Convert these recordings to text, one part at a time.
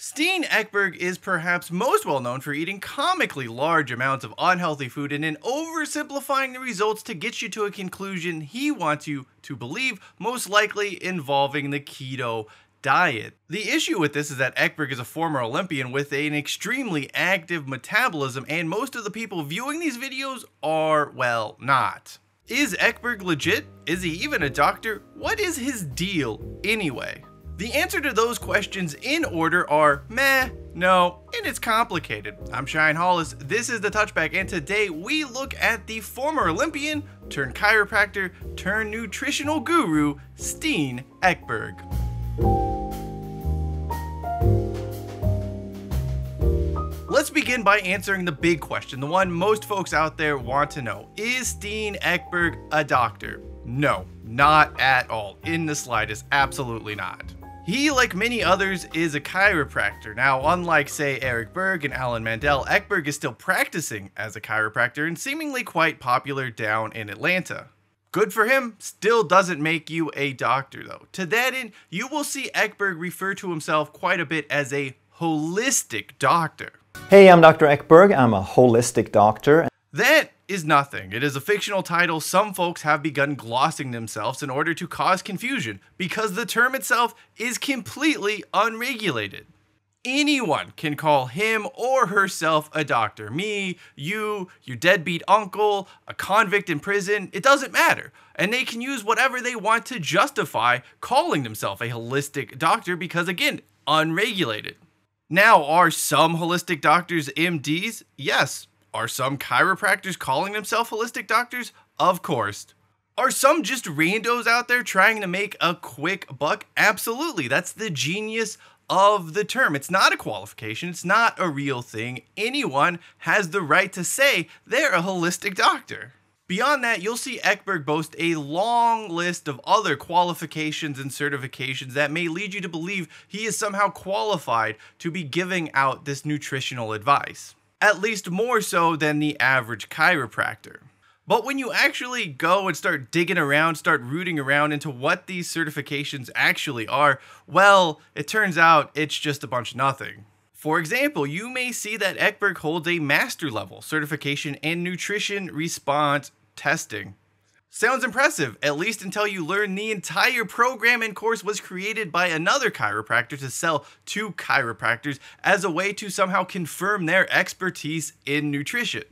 Sten Ekberg is perhaps most well known for eating comically large amounts of unhealthy food and then oversimplifying the results to get you to a conclusion he wants you to believe, most likely involving the keto diet. The issue with this is that Ekberg is a former Olympian with an extremely active metabolism, and most of the people viewing these videos are, well, not. Is Ekberg legit? Is he even a doctor? What is his deal anyway? The answer to those questions in order are meh, no, and it's complicated. I'm Shine Hollis, this is The Touchback, and today we look at the former Olympian turned chiropractor turned nutritional guru, Sten Ekberg. Let's begin by answering the big question, the one most folks out there want to know. Is Sten Ekberg a doctor? No, not at all. In the slightest, absolutely not. He, like many others, is a chiropractor. Now, unlike, say, Berg and Mandell, Ekberg is still practicing as a chiropractor and seemingly quite popular down in Atlanta. Good for him, still doesn't make you a doctor though. To that end, you will see Ekberg refer to himself quite a bit as a holistic doctor. Hey, I'm Dr. Ekberg. I'm a holistic doctor. That is nothing. It is a fictional title some folks have begun glossing themselves in order to cause confusion because the term itself is completely unregulated. Anyone can call him or herself a doctor. Me, you, your deadbeat uncle, a convict in prison, it doesn't matter. And they can use whatever they want to justify calling themselves a holistic doctor because, again, unregulated. Now, are some holistic doctors MDs? Yes. Are some chiropractors calling themselves holistic doctors? Of course. Are some just randos out there trying to make a quick buck? Absolutely. That's the genius of the term. It's not a qualification. It's not a real thing. Anyone has the right to say they're a holistic doctor. Beyond that, you'll see Ekberg boast a long list of other qualifications and certifications that may lead you to believe he is somehow qualified to be giving out this nutritional advice. At least more so than the average chiropractor. But when you actually go and start digging around, start rooting around into what these certifications actually are, well, it turns out it's just a bunch of nothing. For example, you may see that Ekberg holds a master level certification in nutrition response testing. Sounds impressive, at least until you learn the entire program and course was created by another chiropractor to sell to chiropractors as a way to somehow confirm their expertise in nutrition.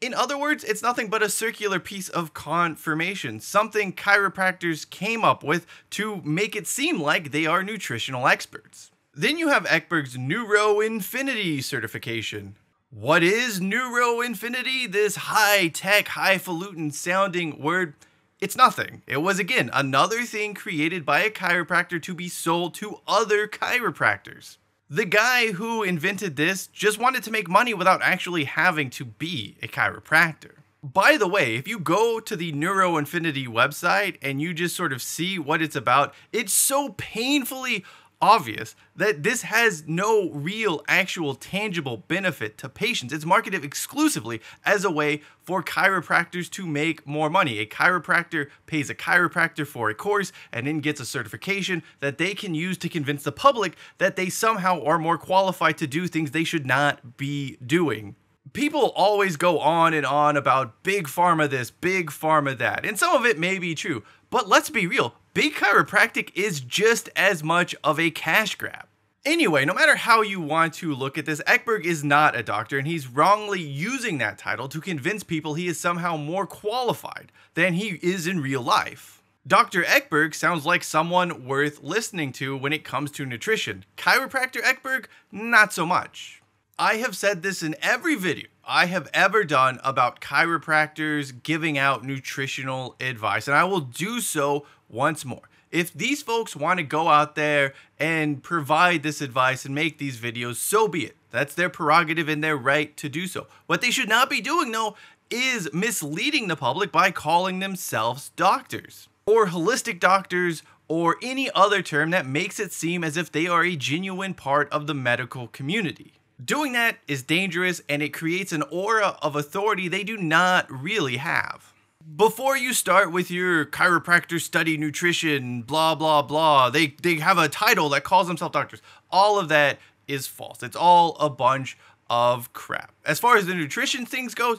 In other words, it's nothing but a circular piece of confirmation, something chiropractors came up with to make it seem like they are nutritional experts. Then you have Ekberg's Neuro Infinity certification. What is Neuro Infinity? This high-tech, highfalutin sounding word? It's nothing. It was, again, another thing created by a chiropractor to be sold to other chiropractors. The guy who invented this just wanted to make money without actually having to be a chiropractor. By the way, if you go to the Neuro Infinity website and you just sort of see what it's about, it's so painfully obvious that this has no real, actual, tangible benefit to patients. It's marketed exclusively as a way for chiropractors to make more money. A chiropractor pays a chiropractor for a course and then gets a certification that they can use to convince the public that they somehow are more qualified to do things they should not be doing. People always go on and on about big pharma this, big pharma that, and some of it may be true, but let's be real. Big chiropractic is just as much of a cash grab. Anyway, no matter how you want to look at this, Ekberg is not a doctor, and he's wrongly using that title to convince people he is somehow more qualified than he is in real life. Dr. Ekberg sounds like someone worth listening to when it comes to nutrition. Chiropractor Ekberg, not so much. I have said this in every video I have ever done about chiropractors giving out nutritional advice, and I will do so once more. If these folks want to go out there and provide this advice and make these videos, so be it. That's their prerogative and their right to do so. What they should not be doing, though, is misleading the public by calling themselves doctors or holistic doctors or any other term that makes it seem as if they are a genuine part of the medical community. Doing that is dangerous, and it creates an aura of authority they do not really have. Before you start with your chiropractor study nutrition, blah, blah, blah, they have a title that calls themselves doctors. All of that is false. It's all a bunch of crap. As far as the nutrition things goes,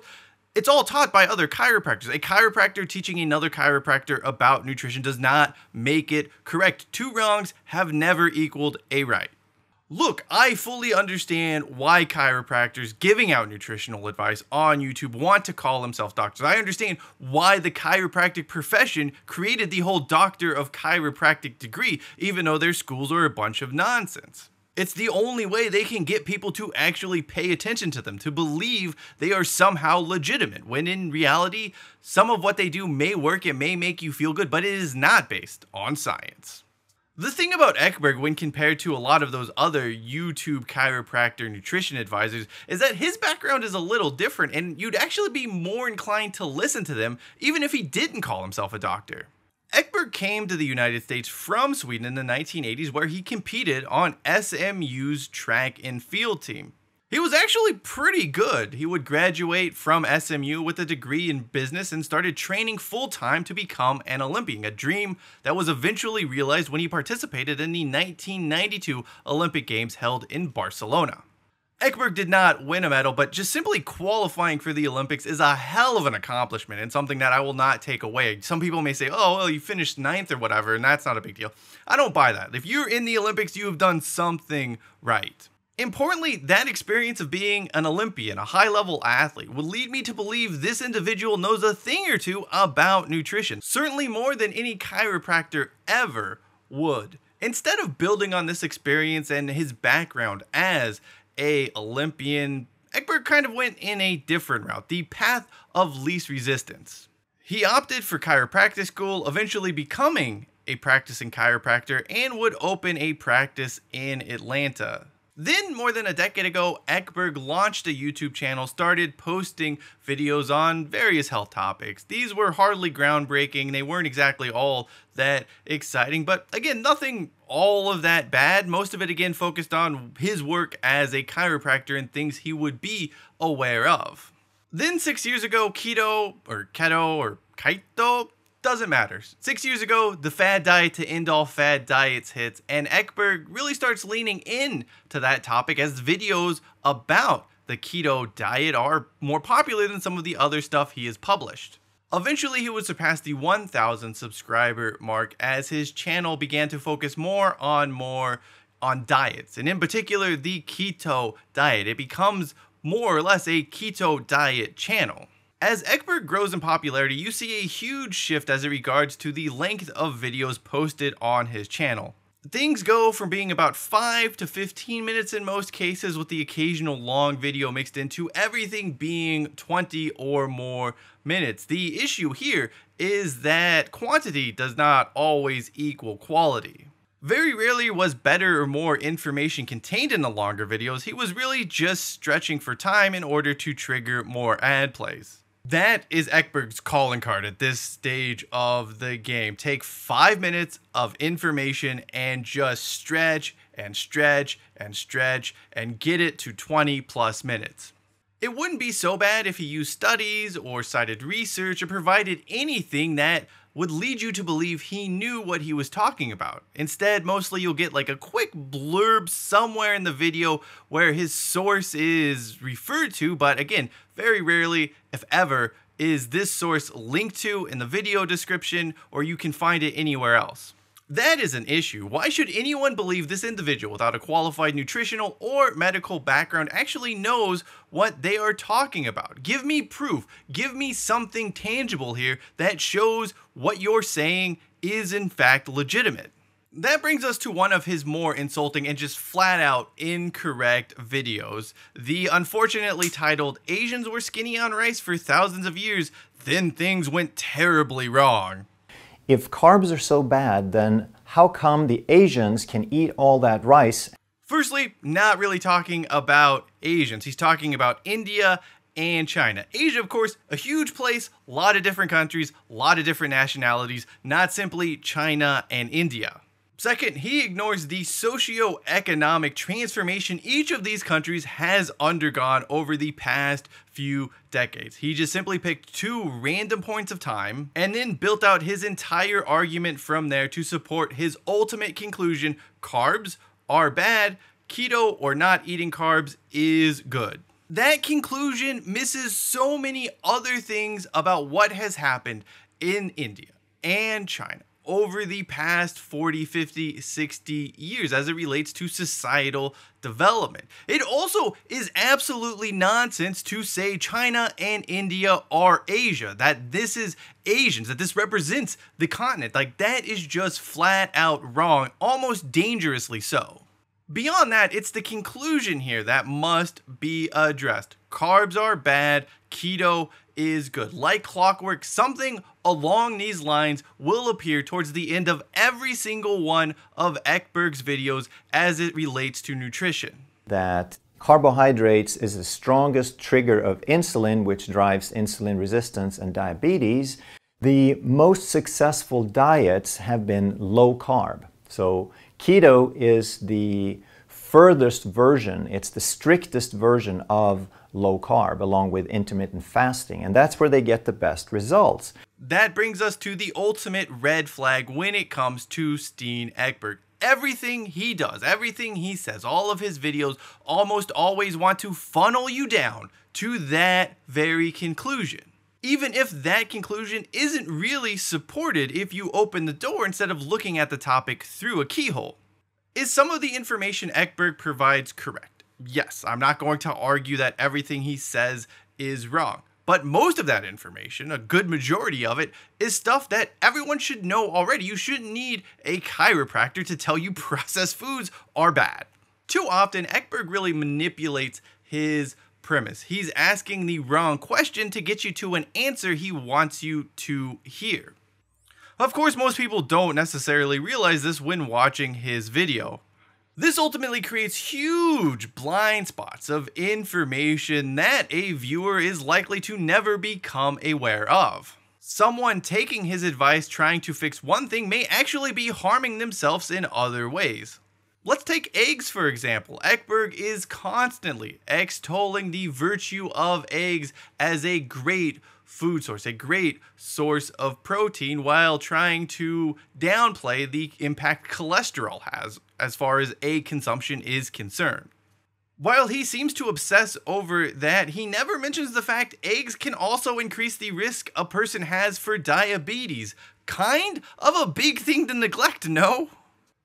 it's all taught by other chiropractors. A chiropractor teaching another chiropractor about nutrition does not make it correct. Two wrongs have never equaled a right. Look, I fully understand why chiropractors giving out nutritional advice on YouTube want to call themselves doctors. I understand why the chiropractic profession created the whole doctor of chiropractic degree, even though their schools are a bunch of nonsense. It's the only way they can get people to actually pay attention to them, to believe they are somehow legitimate, when in reality, some of what they do may work, it may make you feel good, but it is not based on science. The thing about Ekberg, when compared to a lot of those other YouTube chiropractor nutrition advisors, is that his background is a little different, and you'd actually be more inclined to listen to them, even if he didn't call himself a doctor. Ekberg came to the United States from Sweden in the 1980s, where he competed on SMU's track and field team. He was actually pretty good. He would graduate from SMU with a degree in business and started training full-time to become an Olympian, a dream that was eventually realized when he participated in the 1992 Olympic Games held in Barcelona. Ekberg did not win a medal, but just simply qualifying for the Olympics is a hell of an accomplishment and something that I will not take away. Some people may say, oh, well, you finished 9th or whatever, and that's not a big deal. I don't buy that. If you're in the Olympics, you have done something right. Importantly, that experience of being an Olympian, a high-level athlete, would lead me to believe this individual knows a thing or two about nutrition, certainly more than any chiropractor ever would. Instead of building on this experience and his background as an Olympian, Ekberg kind of went in a different route, the path of least resistance. He opted for chiropractic school, eventually becoming a practicing chiropractor, and would open a practice in Atlanta. Then, more than a decade ago, Ekberg launched a YouTube channel, started posting videos on various health topics. These were hardly groundbreaking, they weren't exactly all that exciting, but again, nothing all of that bad. Most of it, again, focused on his work as a chiropractor and things he would be aware of. Then 6 years ago, keto or keto, doesn't matter. 6 years ago, the fad diet to end all fad diets hits, and Ekberg really starts leaning in to that topic as videos about the keto diet are more popular than some of the other stuff he has published. Eventually, he would surpass the 1,000 subscriber mark as his channel began to focus more on diets, and in particular, the keto diet. It becomes more or less a keto diet channel. As Ekberg grows in popularity, you see a huge shift as it regards to the length of videos posted on his channel. Things go from being about 5 to 15 minutes in most cases, with the occasional long video mixed into everything being 20 or more minutes. The issue here is that quantity does not always equal quality. Very rarely was better or more information contained in the longer videos. He was really just stretching for time in order to trigger more ad plays. That is Ekberg's calling card at this stage of the game. Take 5 minutes of information and just stretch and stretch and stretch and get it to 20 plus minutes. It wouldn't be so bad if he used studies or cited research or provided anything that would lead you to believe he knew what he was talking about. Instead, mostly you'll get like a quick blurb somewhere in the video where his source is referred to, but again, very rarely, if ever, is this source linked to in the video description, or you can find it anywhere else. That is an issue. Why should anyone believe this individual without a qualified nutritional or medical background actually knows what they are talking about? Give me proof. Give me something tangible here that shows what you're saying is in fact legitimate. That brings us to one of his more insulting and just flat out incorrect videos. The unfortunately titled "Asians were skinny on rice for thousands of years, then things went terribly wrong." If carbs are so bad, then how come the Asians can eat all that rice? Firstly, not really talking about Asians. He's talking about India and China. Asia, of course, a huge place, a lot of different countries, a lot of different nationalities, not simply China and India. Second, he ignores the socio-economic transformation each of these countries has undergone over the past few decades. He just simply picked two random points of time and then built out his entire argument from there to support his ultimate conclusion: carbs are bad, keto or not eating carbs is good. That conclusion misses so many other things about what has happened in India and China over the past 40, 50, 60 years as it relates to societal development. It also is absolutely nonsense to say China and India are Asia, that this is Asians, that this represents the continent. Like, that is just flat out wrong, almost dangerously so. Beyond that, it's the conclusion here that must be addressed. Carbs are bad, keto is good. Like clockwork, something along these lines will appear towards the end of every single one of Ekberg's videos as it relates to nutrition. That carbohydrates is the strongest trigger of insulin, which drives insulin resistance and diabetes. The most successful diets have been low carb. So keto is the furthest version, it's the strictest version of low carb, along with intermittent fasting, and that's where they get the best results. That brings us to the ultimate red flag when it comes to Sten Ekberg. Everything he does, everything he says, all of his videos almost always want to funnel you down to that very conclusion. Even if that conclusion isn't really supported if you open the door instead of looking at the topic through a keyhole. Is some of the information Ekberg provides correct? Yes, I'm not going to argue that everything he says is wrong. But most of that information, a good majority of it, is stuff that everyone should know already. You shouldn't need a chiropractor to tell you processed foods are bad. Too often, Ekberg really manipulates his premise. He's asking the wrong question to get you to an answer he wants you to hear. Of course, most people don't necessarily realize this when watching his video. This ultimately creates huge blind spots of information that a viewer is likely to never become aware of. Someone taking his advice trying to fix one thing may actually be harming themselves in other ways. Let's take eggs for example. Ekberg is constantly extolling the virtue of eggs as a great food source, a great source of protein, while trying to downplay the impact cholesterol has as far as egg consumption is concerned. While he seems to obsess over that, he never mentions the fact eggs can also increase the risk a person has for diabetes. Kind of a big thing to neglect, no?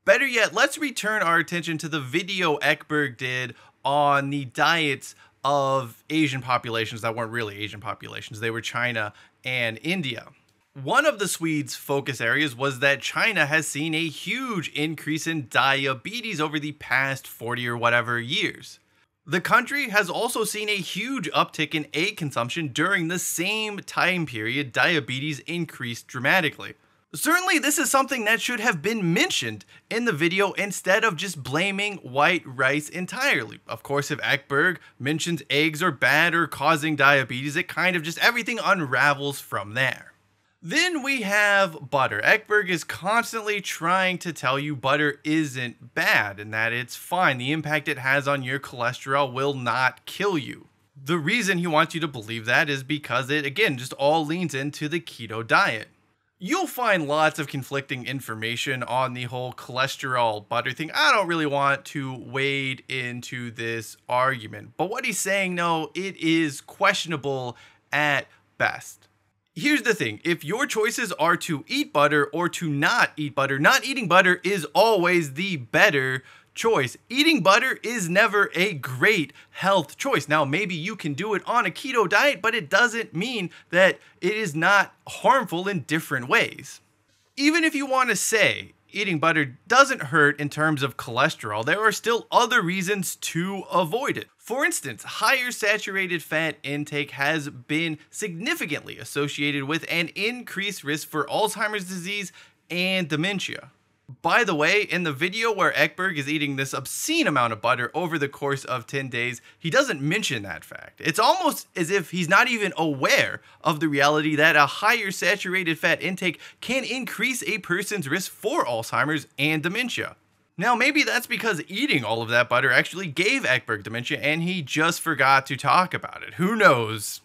Better yet, let's return our attention to the video Ekberg did on the diets of Asian populations that weren't really Asian populations. They were China and India. One of the Swedes' focus areas was that China has seen a huge increase in diabetes over the past 40 or whatever years. The country has also seen a huge uptick in egg consumption during the same time period. Diabetes increased dramatically. Certainly, this is something that should have been mentioned in the video instead of just blaming white rice entirely. Of course, if Ekberg mentions eggs are bad or causing diabetes, it kind of just everything unravels from there. Then we have butter. Ekberg is constantly trying to tell you butter isn't bad and that it's fine. The impact it has on your cholesterol will not kill you. The reason he wants you to believe that is because it, again, just all leans into the keto diet. You'll find lots of conflicting information on the whole cholesterol butter thing. I don't really want to wade into this argument, but what he's saying, no, it is questionable at best. Here's the thing, if your choices are to eat butter or to not eat butter, not eating butter is always the better choice. Eating butter is never a great health choice. Now, maybe you can do it on a keto diet, but it doesn't mean that it is not harmful in different ways. Even if you want to say eating butter doesn't hurt in terms of cholesterol, there are still other reasons to avoid it. For instance, higher saturated fat intake has been significantly associated with an increased risk for Alzheimer's disease and dementia. By the way, in the video where Ekberg is eating this obscene amount of butter over the course of 10 days, he doesn't mention that fact. It's almost as if he's not even aware of the reality that a higher saturated fat intake can increase a person's risk for Alzheimer's and dementia. Now, maybe that's because eating all of that butter actually gave Ekberg dementia and he just forgot to talk about it. Who knows?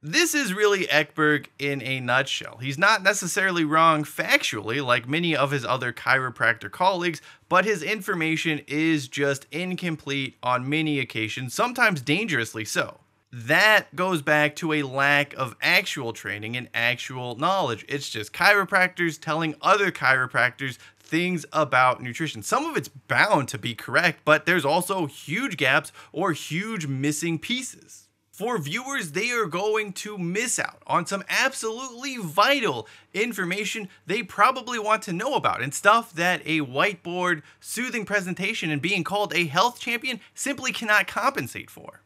This is really Ekberg in a nutshell. He's not necessarily wrong factually, like many of his other chiropractor colleagues, but his information is just incomplete on many occasions, sometimes dangerously so. That goes back to a lack of actual training and actual knowledge. It's just chiropractors telling other chiropractors things about nutrition. Some of it's bound to be correct, but there's also huge gaps or huge missing pieces. For viewers, they are going to miss out on some absolutely vital information they probably want to know about, and stuff that a whiteboard, soothing presentation, and being called a health champion simply cannot compensate for.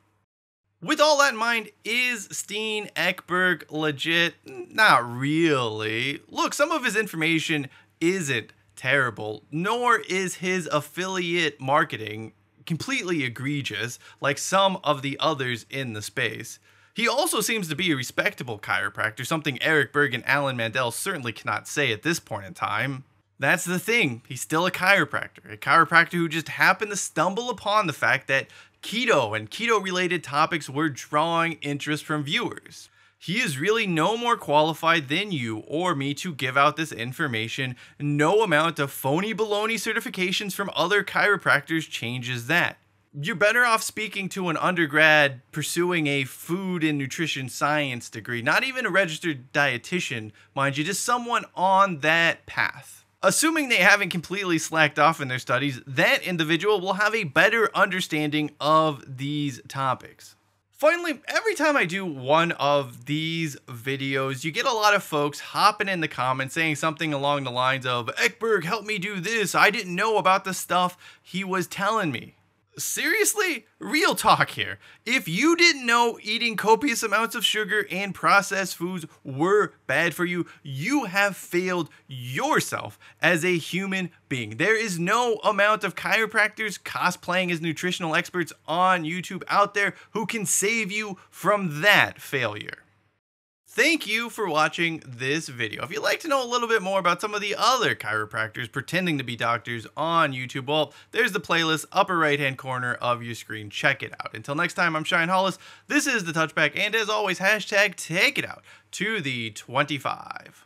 With all that in mind, is Sten Ekberg legit? Not really. Look, some of his information isn't terrible, nor is his affiliate marketing completely egregious like some of the others in the space. He also seems to be a respectable chiropractor, something Eric Berg and Alan Mandell certainly cannot say at this point in time. That's the thing, he's still a chiropractor who just happened to stumble upon the fact that keto and keto-related topics were drawing interest from viewers. He is really no more qualified than you or me to give out this information. No amount of phony baloney certifications from other chiropractors changes that. You're better off speaking to an undergrad pursuing a food and nutrition science degree, not even a registered dietitian, mind you, just someone on that path. Assuming they haven't completely slacked off in their studies, that individual will have a better understanding of these topics. Finally, every time I do one of these videos, you get a lot of folks hopping in the comments saying something along the lines of, "Ekberg, help me do this. I didn't know about the stuff he was telling me." Seriously? Real talk here. If you didn't know eating copious amounts of sugar and processed foods were bad for you, you have failed yourself as a human being. There is no amount of chiropractors cosplaying as nutritional experts on YouTube out there who can save you from that failure. Thank you for watching this video. If you'd like to know a little bit more about some of the other chiropractors pretending to be doctors on YouTube, well, there's the playlist upper right hand corner of your screen. Check it out. Until next time, I'm Shine Hollis. This is The Touchback, and as always, hashtag take it out to the 25.